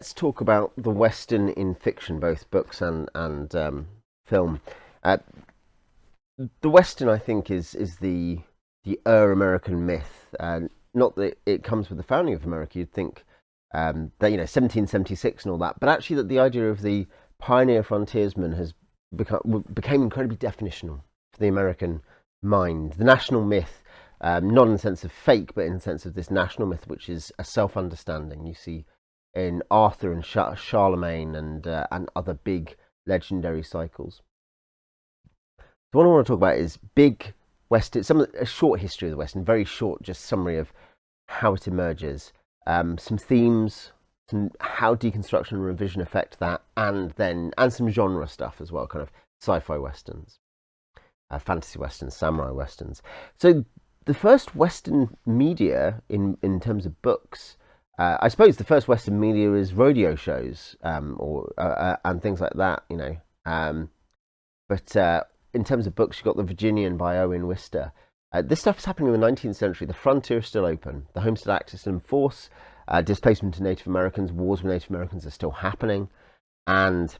Let's talk about the Western in fiction, both books and film. Uh, the Western, I think, is the American myth. Not that it comes with the founding of America. You'd think that 1776 and all that, but actually that the idea of the pioneer frontiersman has became incredibly definitional for the American mind. The national myth, not in the sense of fake, but in the sense of this national myth, which is a self-understanding. You see in Arthur and Charlemagne and other big legendary cycles. So what I want to talk about is big Western, a short history of the Western, very short, just summary of how it emerges, some themes, how deconstruction and revision affect that, and some genre stuff as well, kind of sci-fi westerns, fantasy westerns, samurai westerns. So the first Western media in terms of books, I suppose the first Western media is rodeo shows or and things like that, but in terms of books, you've got The Virginian by Owen Wister. This stuff is happening in the 19th century. The frontier is still open. The Homestead Act is still in force. Displacement of Native Americans, wars with Native Americans are still happening. And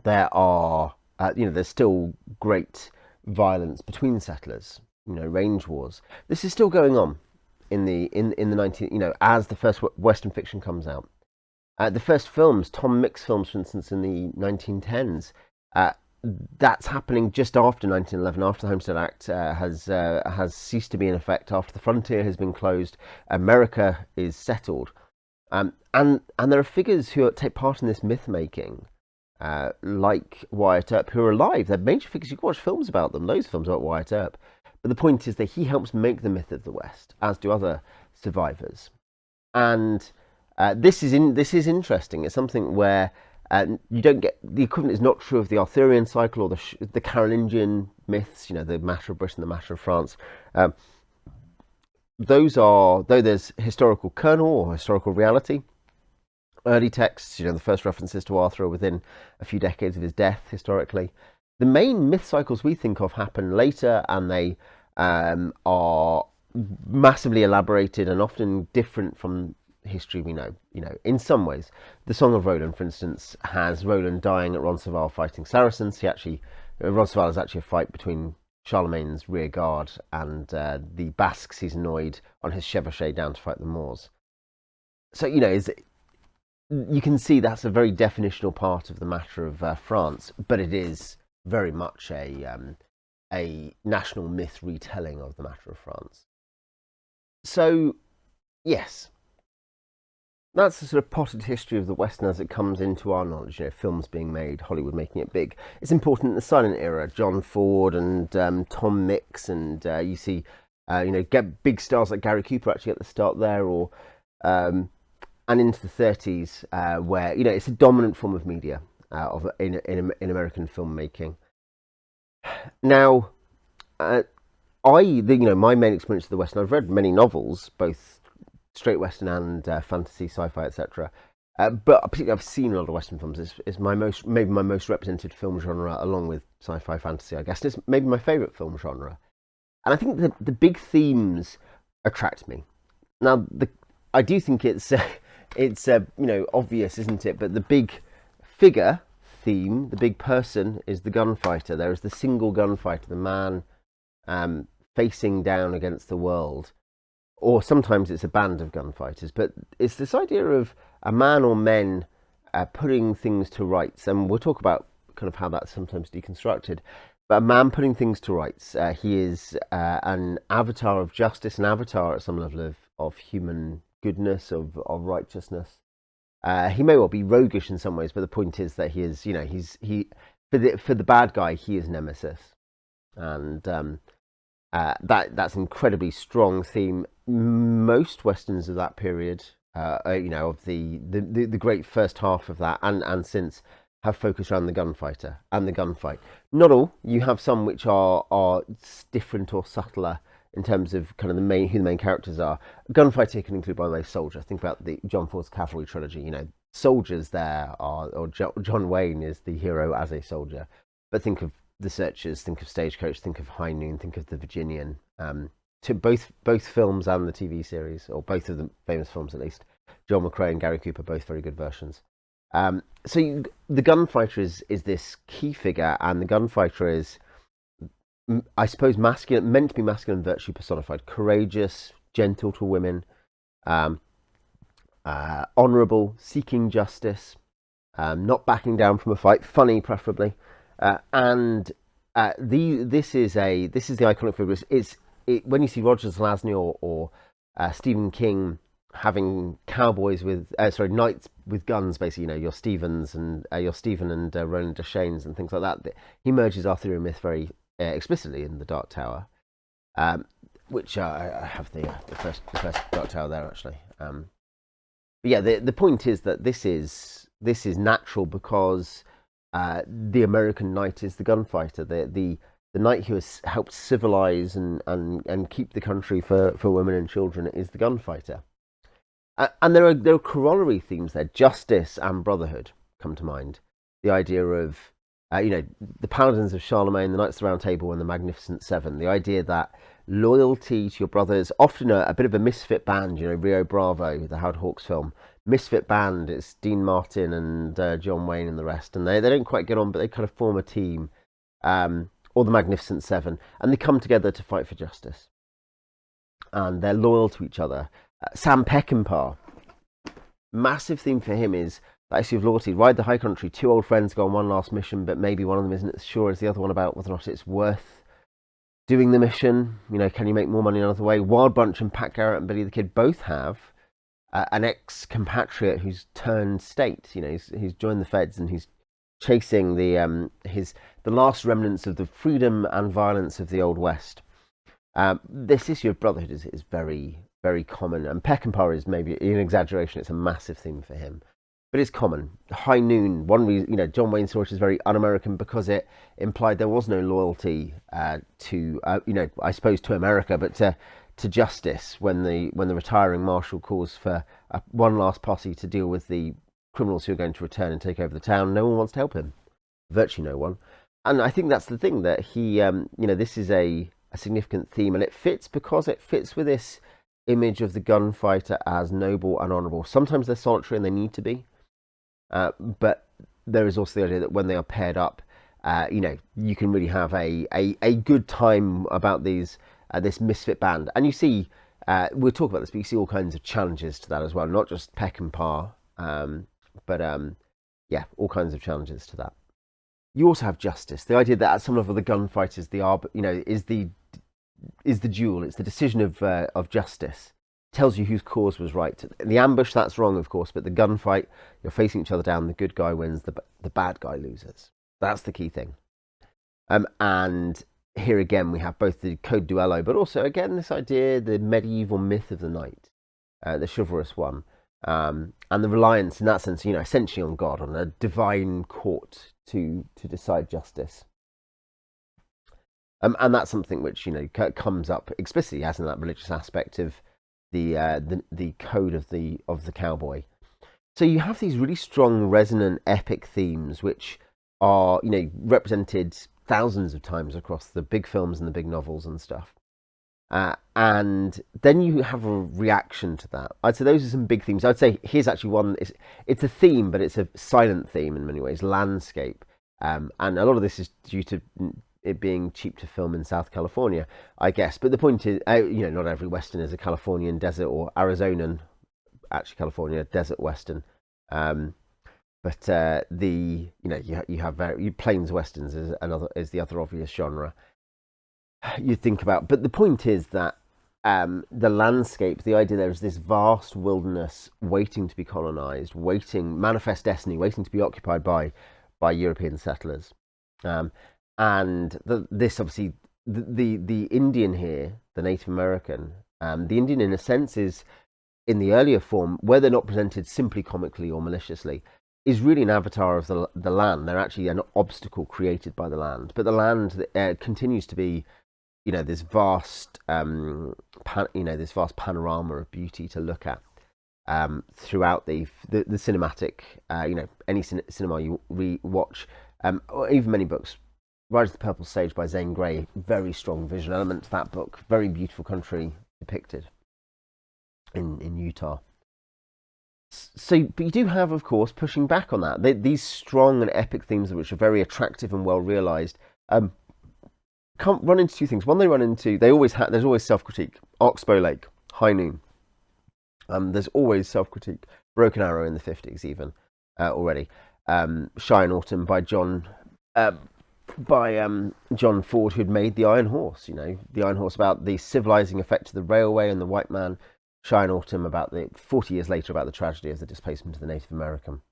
there are, there's still great violence between settlers, range wars. This is still going on in the 19th, as the first Western fiction comes out. The first films, Tom Mix films, for instance, in the 1910s, that's happening just after 1911, after the Homestead Act has ceased to be in effect, after the frontier has been closed, America is settled, and there are figures who take part in this myth making, like Wyatt Earp, who are alive. They're major figures. You can watch films about them, loads of films about Wyatt Earp. But the point is that he helps make the myth of the West, as do other survivors. And this is interesting. It's something where you don't get the equivalent is not true of the Arthurian cycle or the Carolingian myths. The matter of Britain, the matter of France. Those are, though there's historical kernel or historical reality. Early texts, the first references to Arthur are within a few decades of his death historically. The main myth cycles we think of happen later, and they are massively elaborated and often different from history we know. In some ways, the Song of Roland, for instance, has Roland dying at Roncesvalles fighting Saracens. Roncesvalles is actually a fight between Charlemagne's rear guard and the Basques he's annoyed on his chevauchée down to fight the Moors. So you can see that's a very definitional part of the matter of France, but it is very much a national myth retelling of the matter of France. So, yes, that's the sort of potted history of the Western as it comes into our knowledge. Films being made, Hollywood making it big. It's important in the silent era. John Ford and Tom Mix, and you see, get big stars like Gary Cooper actually at the start there, or and into the 30s, where it's a dominant form of media in American filmmaking. Now, my main experience of the Western, I've read many novels, both straight Western and fantasy, sci-fi, etc. But particularly, I've seen a lot of Western films. It's maybe my most represented film genre, along with sci-fi, fantasy, I guess. And it's maybe my favourite film genre. And I think the big themes attract me. Now, I do think it's obvious, isn't it? But the big figure theme, the big person, is the gunfighter. There is the single gunfighter, the man facing down against the world. Or sometimes it's a band of gunfighters, but it's this idea of a man or men putting things to rights, and we'll talk about kind of how that's sometimes deconstructed. But a man putting things to rights. He is an avatar of justice, an avatar at some level of human goodness, of righteousness. He may well be roguish in some ways, but the point is that he is, for the bad guy, he is Nemesis, and that's an incredibly strong theme. Most westerns of that period, of the great first half of that, and since, have focused around the gunfighter and the gunfight. Not all. You have some which are different or subtler in terms of kind of who the main characters are. Gunfighter can include, by the way, soldier. Think about the John Ford's cavalry trilogy. Soldiers there are, or John Wayne is the hero as a soldier. But think of The Searchers, think of Stagecoach, think of High Noon, think of The Virginian. To both films and the TV series, or both of the famous films at least, John McCrea and Gary Cooper, both very good versions. The gunfighter is this key figure, and the gunfighter is, I suppose, masculine, meant to be masculine virtue personified, courageous, gentle to women, um, honourable, seeking justice, not backing down from a fight, funny preferably, and this is the iconic figure. When you see Rogers Lasny or Stephen King having cowboys with knights with guns, basically, your Stevens and your Stephen and Roland Deschaines and things like that. He merges Arthurian myth very explicitly in the Dark Tower, which I have the first Dark Tower there actually. But yeah, the point is that this is natural because the American knight is the gunfighter, the knight who has helped civilize and keep the country for women and children is the gunfighter. And there are corollary themes there. Justice and brotherhood come to mind. The idea of the Paladins of Charlemagne, the Knights of the Round Table, and the Magnificent Seven. The idea that loyalty to your brothers, often a bit of a misfit band. Rio Bravo, the Howard Hawks film, misfit band. It's Dean Martin and John Wayne and the rest, and they don't quite get on, but they kind of form a team. Or the Magnificent Seven, and they come together to fight for justice. And they're loyal to each other. Sam Peckinpah, massive theme for him is the issue of loyalty. Ride the High Country, two old friends go on one last mission, but maybe one of them isn't as sure as the other one about whether or not it's worth doing the mission. Can you make more money another way? Wild Bunch and Pat Garrett and Billy the Kid both have an ex-compatriot who's turned state. He's joined the feds and he's chasing the last remnants of the freedom and violence of the Old West. This issue of brotherhood is very, very common, and Peckinpah is maybe an exaggeration. It's a massive theme for him, but it's common. High Noon, one reason, John Wayne saw it as very un-American because it implied there was no loyalty to, I suppose to America, but to justice when the retiring marshal calls for one last posse to deal with the criminals who are going to return and take over the town. No one wants to help him, virtually no one. And I think that's the thing, that he, this is a significant theme, and it fits because it fits with this image of the gunfighter as noble and honourable. Sometimes they're solitary and they need to be, but there is also the idea that when they are paired up, you can really have a good time about this misfit band. And you see, we'll talk about this, but you see all kinds of challenges to that as well, not just Peckinpah, but all kinds of challenges to that. You also have justice, the idea that at some level the gunfight is the duel. It's the decision of justice. It tells you whose cause was right. The ambush, that's wrong, of course, but the gunfight, you're facing each other down. The good guy wins. The bad guy loses. That's the key thing. And here again, we have both the code duello, but also again this idea, the medieval myth of the knight, the chivalrous one, and the reliance in that sense, essentially on God, on a divine court to decide justice. And that's something which comes up explicitly as in that religious aspect of the code of the cowboy. So you have these really strong, resonant, epic themes which are represented thousands of times across the big films and the big novels and stuff. And then you have a reaction to that. I'd say those are some big themes. I'd say here's actually one. It's a theme, but it's a silent theme in many ways. Landscape, and a lot of this is due to it being cheap to film in South California, I guess. But the point is, not every Western is a Californian desert or Arizonan, actually California desert Western. But you have plains Westerns is the other obvious genre you think about. But the point is that the landscape, the idea there is this vast wilderness waiting to be colonized, manifest destiny, waiting to be occupied by European settlers. And this obviously, the Indian here, the Native American, the Indian in a sense is, in the earlier form, where they're not presented simply comically or maliciously, is really an avatar of the land. They're actually an obstacle created by the land. But the land continues to be, this vast, this vast panorama of beauty to look at throughout the cinematic, any cinema you watch, or even many books. Rise of the Purple Sage by Zane Grey, very strong visual element to that book. Very beautiful country depicted in Utah. So, but you do have, of course, pushing back on that. These strong and epic themes, which are very attractive and well realised, come run into two things. One, there's always self-critique. Oxbow Lake, High Noon. There's always self-critique. Broken Arrow in the 50s, even already. Shy in Autumn by John Ford, who'd made The Iron Horse. The Iron Horse about the civilizing effect of the railway and the white man. Shy in Autumn 40 years later about the tragedy of the displacement of the Native American,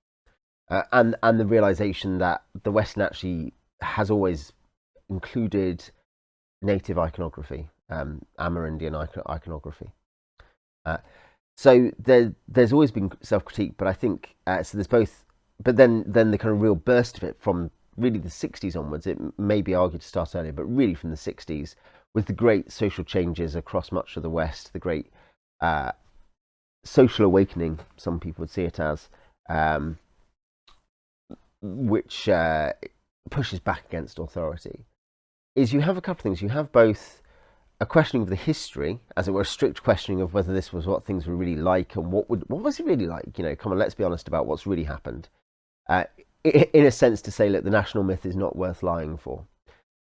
and the realization that the Western actually has always included native iconography, Amerindian iconography. So there's always been self-critique, but I think so. There's both, but then the kind of real burst of it from really the 60s onwards. It may be argued to start earlier, but really from the 60s, with the great social changes across much of the West, the great social awakening, some people would see it as, which pushes back against authority, is you have a couple of things. You have both a questioning of the history, as it were, a strict questioning of whether this was what things were really like, and what was it really like? Come on, let's be honest about what's really happened. In a sense, to say, look, the national myth is not worth lying for.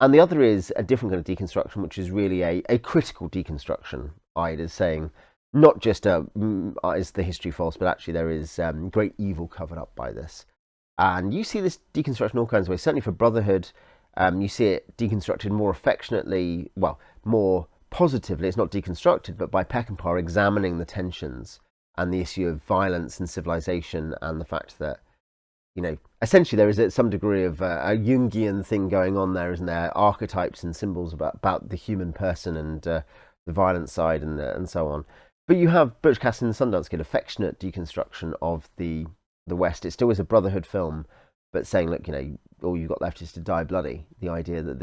And the other is a different kind of deconstruction, which is really a critical deconstruction, i.e. saying, not just is the history false, but actually there is great evil covered up by this. And you see this deconstruction in all kinds of ways. Certainly for Brotherhood, you see it deconstructed more affectionately, well, more positively. It's not deconstructed, but by Peckinpah examining the tensions and the issue of violence and civilization, and the fact that, essentially there is some degree of a Jungian thing going on there, isn't there? Archetypes and symbols about the human person and the violent side and so on. But you have Butch Cassidy and the Sundance Kid, affectionate deconstruction of the West. It still is a Brotherhood film, but saying, look, all you've got left is to die bloody. The idea that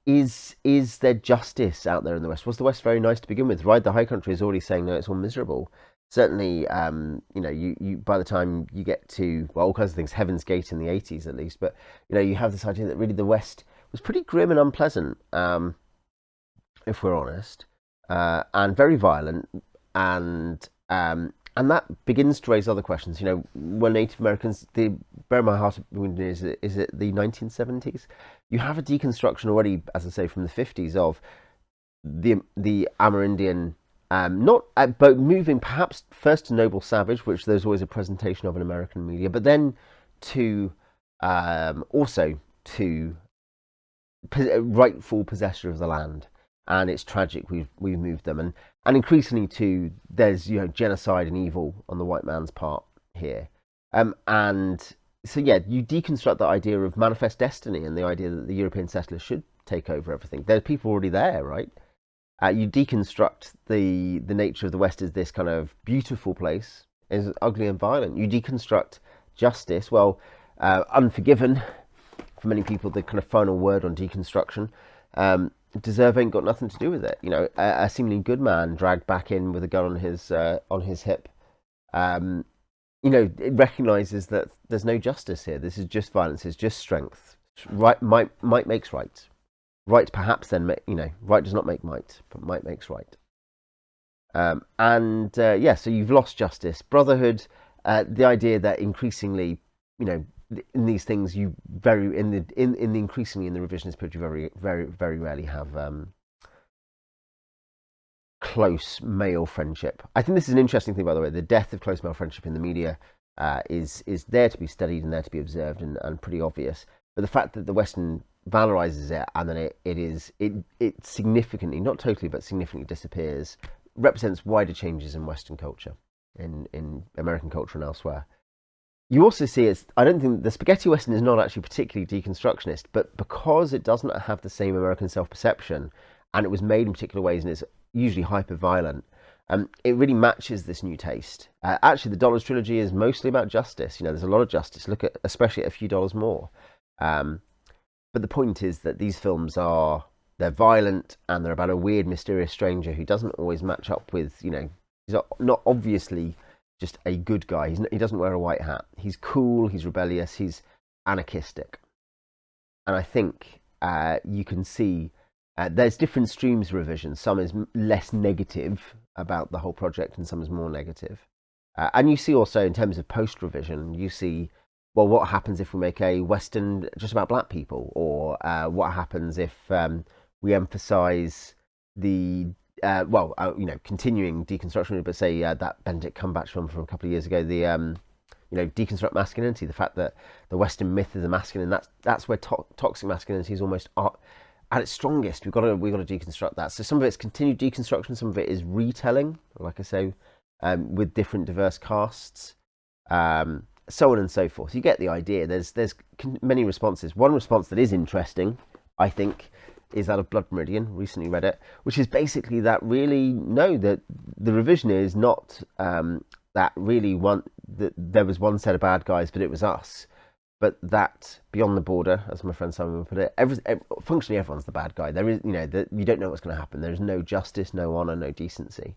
is there justice out there in the West? Was the West very nice to begin with? Ride the High Country is already saying, no, it's all miserable. Certainly, you by the time you get to, well, all kinds of things, Heaven's Gate in the 80s at least, but, you have this idea that really the West was pretty grim and unpleasant, if we're honest. And very violent, and that begins to raise other questions. When Native Americans, bear in my heart, is it the 1970s? You have a deconstruction already, as I say, from the 50s of the Amerindian, but moving perhaps first to noble savage, which there's always a presentation of in American media, but then to also to rightful possessor of the land. And it's tragic we've moved them, and increasingly too, there's genocide and evil on the white man's part here, and so you deconstruct the idea of manifest destiny and the idea that the European settlers should take over everything. There's people already there, right? You deconstruct the nature of the West as this kind of beautiful place, is ugly and violent. You deconstruct justice. Well, Unforgiven, for many people, the kind of final word on deconstruction. Deserve ain't got nothing to do with it. A seemingly good man dragged back in with a gun on his hip. It recognises that there's no justice here. This is just violence. It's just strength. Right, might makes right. Right, perhaps then, right does not make might, but might makes right. So you've lost justice. Brotherhood, the idea that increasingly, in these things, you increasingly in the revisionist period, you very, very, very rarely have close male friendship. I think this is an interesting thing, by the way. The death of close male friendship in the media is there to be studied and there to be observed and pretty obvious. But the fact that the Western valorizes it and then it significantly, not totally, but significantly disappears, represents wider changes in Western culture, in American culture and elsewhere. You also see I don't think the spaghetti Western is not actually particularly deconstructionist, but because it doesn't have the same American self-perception, and it was made in particular ways, and it's usually hyper-violent, it really matches this new taste. Actually, the Dollars trilogy is mostly about justice. There's a lot of justice. Look at, especially at A Few Dollars More. But the point is that these films they're violent, and they're about a weird, mysterious stranger who doesn't always match up with, he's not obviously just a good guy. He doesn't wear a white hat. He's cool, he's rebellious, he's anarchistic. And I think you can see there's different streams of revision. Some is less negative about the whole project and some is more negative. And you see also in terms of post revision, you see, well, what happens if we make a Western just about black people, or what happens if we emphasize the continuing deconstruction, but say that Benedict Cumberbatch film from a couple of years ago, the deconstruct masculinity, the fact that the Western myth is a masculine, that's where toxic masculinity is almost at its strongest. We've got to deconstruct that. So some of it's continued deconstruction, some of it is retelling, like I say, with different diverse casts, so on and so forth. You get the idea. There's many responses. One response that is interesting, I think, is that of Blood Meridian. Recently read it, which is basically that really that the revision is not that really that there was one set of bad guys, but it was us. But that beyond the border, as my friend Simon would put it, functionally everyone's the bad guy. There is, you don't know what's going to happen. There's no justice, no honor, no decency,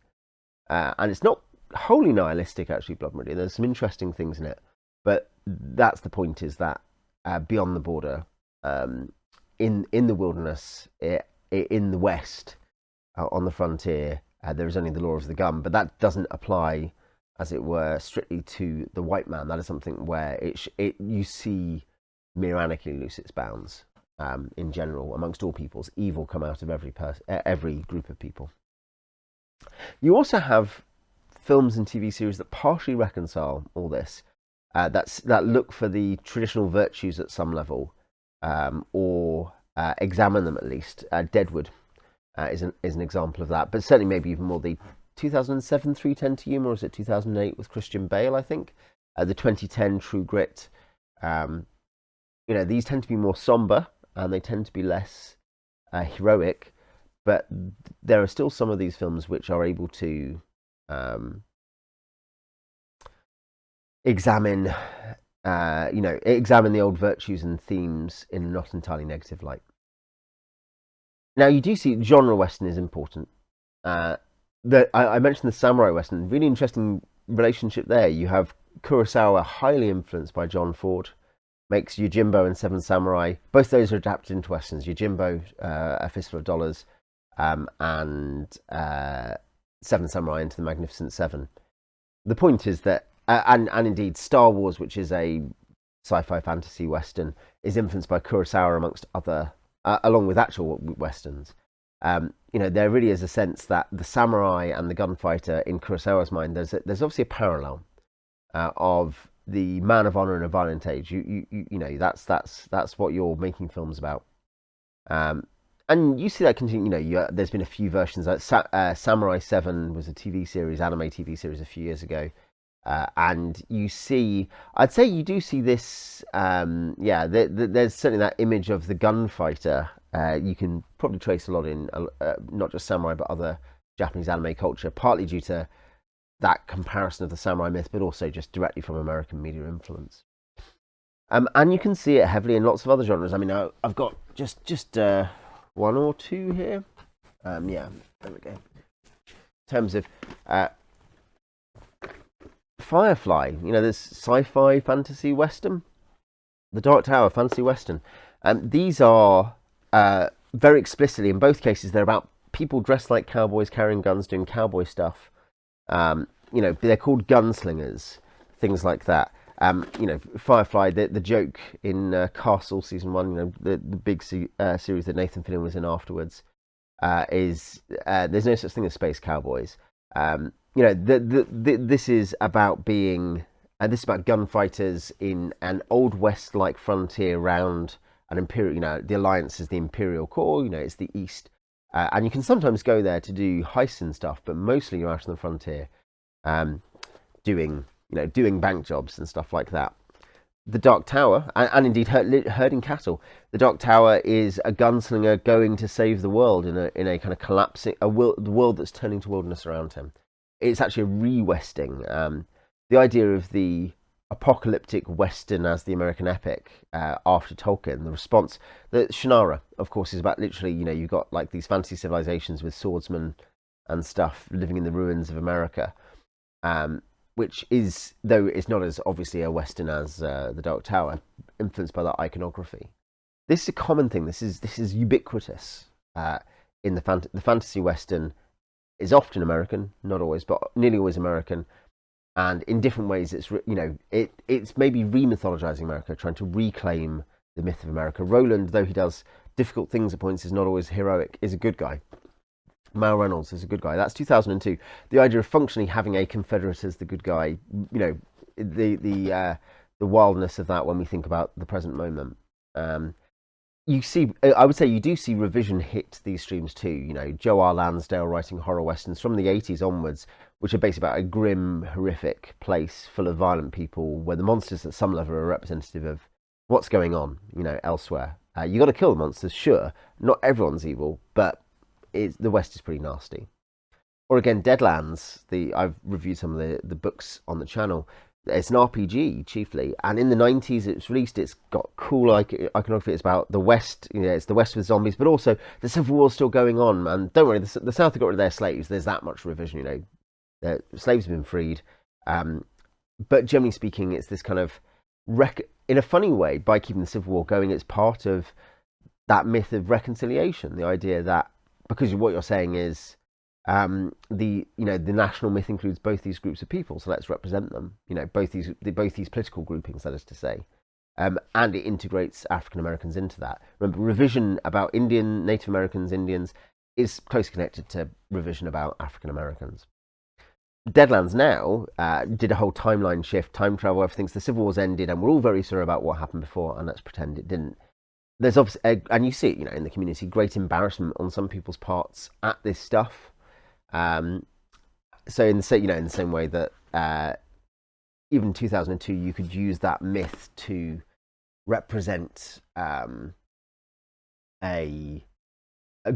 and it's not wholly nihilistic. Actually, Blood Meridian. There's some interesting things in it, but that's the point: is that beyond the border, in the wilderness, in the West, on the frontier, there is only the law of the gun. But that doesn't apply, as it were, strictly to the white man. That is something where you see mere anarchy lose its bounds. In general, amongst all peoples, evil come out of every group of people. You also have films and TV series that partially reconcile all this, that look for the traditional virtues at some level, or examine them at least. Deadwood is an example of that, but certainly maybe even more the 2007 3:10 to Yuma, or is it 2008 with Christian Bale, I think. The 2010 True Grit. These tend to be more somber, and they tend to be less heroic, but there are still some of these films which are able to examine the old virtues and themes in a not entirely negative light. Now, you do see genre Western is important. I mentioned the samurai Western. Really interesting relationship there. You have Kurosawa, highly influenced by John Ford, makes Yojimbo and Seven Samurai. Both those are adapted into Westerns. Yojimbo, A Fistful of Dollars, and Seven Samurai into the Magnificent Seven. The point is that, and indeed Star Wars, which is a sci-fi fantasy Western, is influenced by Kurosawa amongst other, along with actual Westerns. There really is a sense that the samurai and the gunfighter in Kurosawa's mind, there's obviously a parallel of the man of honor in a violent age. That's what you're making films about, and you see that continue. There's been a few versions. Like Samurai 7 was a TV series, anime TV series a few years ago, and I'd say you do see this. There's certainly that image of the gunfighter. You can probably trace a lot in not just samurai but other Japanese anime culture, partly due to that comparison of the samurai myth, but also just directly from American media influence. And you can see it heavily in lots of other genres. I mean, I've got just one or two here. There we go. In terms of Firefly, there's sci-fi fantasy western, The Dark Tower fantasy western. These are very explicitly, in both cases, they're about people dressed like cowboys, carrying guns, doing cowboy stuff. They're called gunslingers, things like that. Firefly, the joke in Castle season 1, the big series that Nathan Fillion was in afterwards, is there's no such thing as space cowboys. This is about being, this is about gunfighters in an old west-like frontier around an imperial. The Alliance is the Imperial core. It's the East, and you can sometimes go there to do heists and stuff, but mostly you're out on the frontier, doing bank jobs and stuff like that. The Dark Tower, and indeed herding cattle. The Dark Tower is a gunslinger going to save the world in a kind of collapsing the world that's turning to wilderness around him. It's actually a re-westing. The idea of the apocalyptic Western as the American epic after Tolkien, the response, the Shannara, of course, is about literally, you've got like these fantasy civilizations with swordsmen and stuff living in the ruins of America, which is, though it's not as obviously a Western as the Dark Tower, influenced by that iconography. This is a common thing. This is ubiquitous in the fantasy Western. Is often American, not always, but nearly always American. And in different ways, it's maybe re-mythologizing America, trying to reclaim the myth of America. Roland, though he does difficult things at points, is not always heroic, is a good guy. Mal Reynolds is a good guy. That's 2002. The idea of functionally having a Confederate as the good guy, the wildness of that when we think about the present moment. I would say you do see revision hit these streams too. Joe R. Lansdale writing horror westerns from the 80s onwards, which are basically about a grim, horrific place full of violent people where the monsters at some level are representative of what's going on, elsewhere. You got to kill the monsters, sure. Not everyone's evil, but the West is pretty nasty. Or again, Deadlands. I've reviewed some of the books on the channel. It's an RPG chiefly, and in the 90s it was released. It's got cool iconography. It's about the West. It's the West with zombies, but also the Civil War's still going on. And don't worry, the South have got rid of their slaves. There's that much revision. The slaves have been freed, but generally speaking, it's this kind of in a funny way, by keeping the Civil War going, it's part of that myth of reconciliation. The idea that because what you're saying is the national myth includes both these groups of people, so let's represent them. Both these political groupings, that is to say, and it integrates African Americans into that. Remember, revision about Native Americans, Indians is closely connected to revision about African Americans. Deadlands now did a whole timeline shift, time travel. Everything's the Civil War's ended, and we're all very sorry about what happened before, and let's pretend it didn't. There's obviously, and you see it, in the community, great embarrassment on some people's parts at this stuff. So in the same way that even 2002, you could use that myth to represent a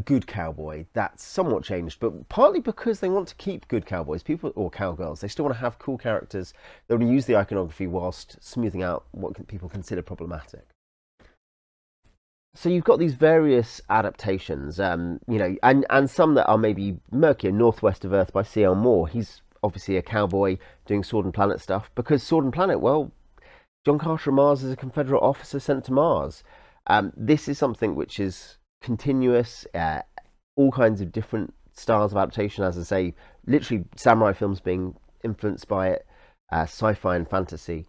good cowboy. That's somewhat changed, but partly because they want to keep good cowboys, or cowgirls. They still want to have cool characters. They want to use the iconography whilst smoothing out what people consider problematic. So you've got these various adaptations, and some that are maybe murkier. Northwest of Earth by C.L. Moore. He's obviously a cowboy doing Sword and Planet stuff, because Sword and Planet, well, John Carter of Mars is a Confederate officer sent to Mars. This is something which is continuous, all kinds of different styles of adaptation, as I say, literally samurai films being influenced by it, sci-fi and fantasy.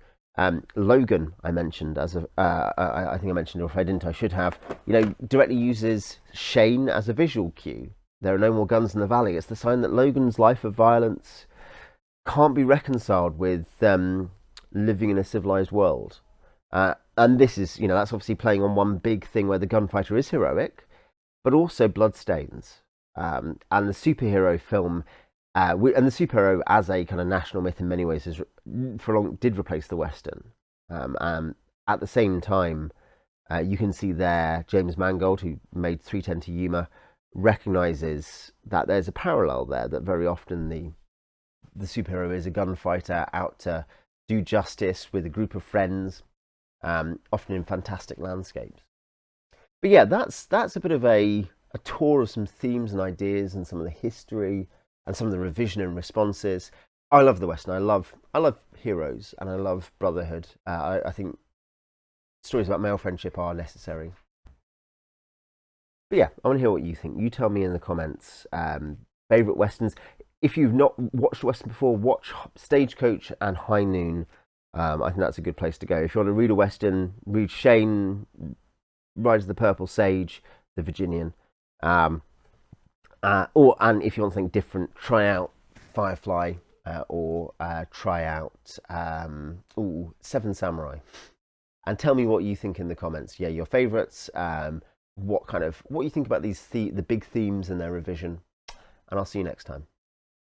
Logan, I mentioned I think I mentioned, or if I didn't, I should have. Directly uses Shane as a visual cue. There are no more guns in the valley. It's the sign that Logan's life of violence can't be reconciled with living in a civilized world. And this is, that's obviously playing on one big thing where the gunfighter is heroic, but also bloodstains. And the superhero film. And the superhero as a kind of national myth in many ways did replace the Western. At the same time, you can see there James Mangold, who made 3:10 to Yuma, recognises that there's a parallel there, that very often the superhero is a gunfighter out to do justice with a group of friends, often in fantastic landscapes. But yeah, that's a bit of a tour of some themes and ideas and some of the history and some of the revision and responses. I love the Western. I love heroes, and I love brotherhood. I think stories about male friendship are necessary. But yeah, I want to hear what you think. You tell me in the comments. Favourite Westerns. If you've not watched Western before, watch Stagecoach and High Noon. I think that's a good place to go. If you want to read a Western, read Shane, Rise of the Purple Sage, The Virginian. And if you want something different, try out Firefly, or try out Seven Samurai, and tell me what you think in the comments. Yeah, your favourites. What you think about the big themes and their revision, and I'll see you next time.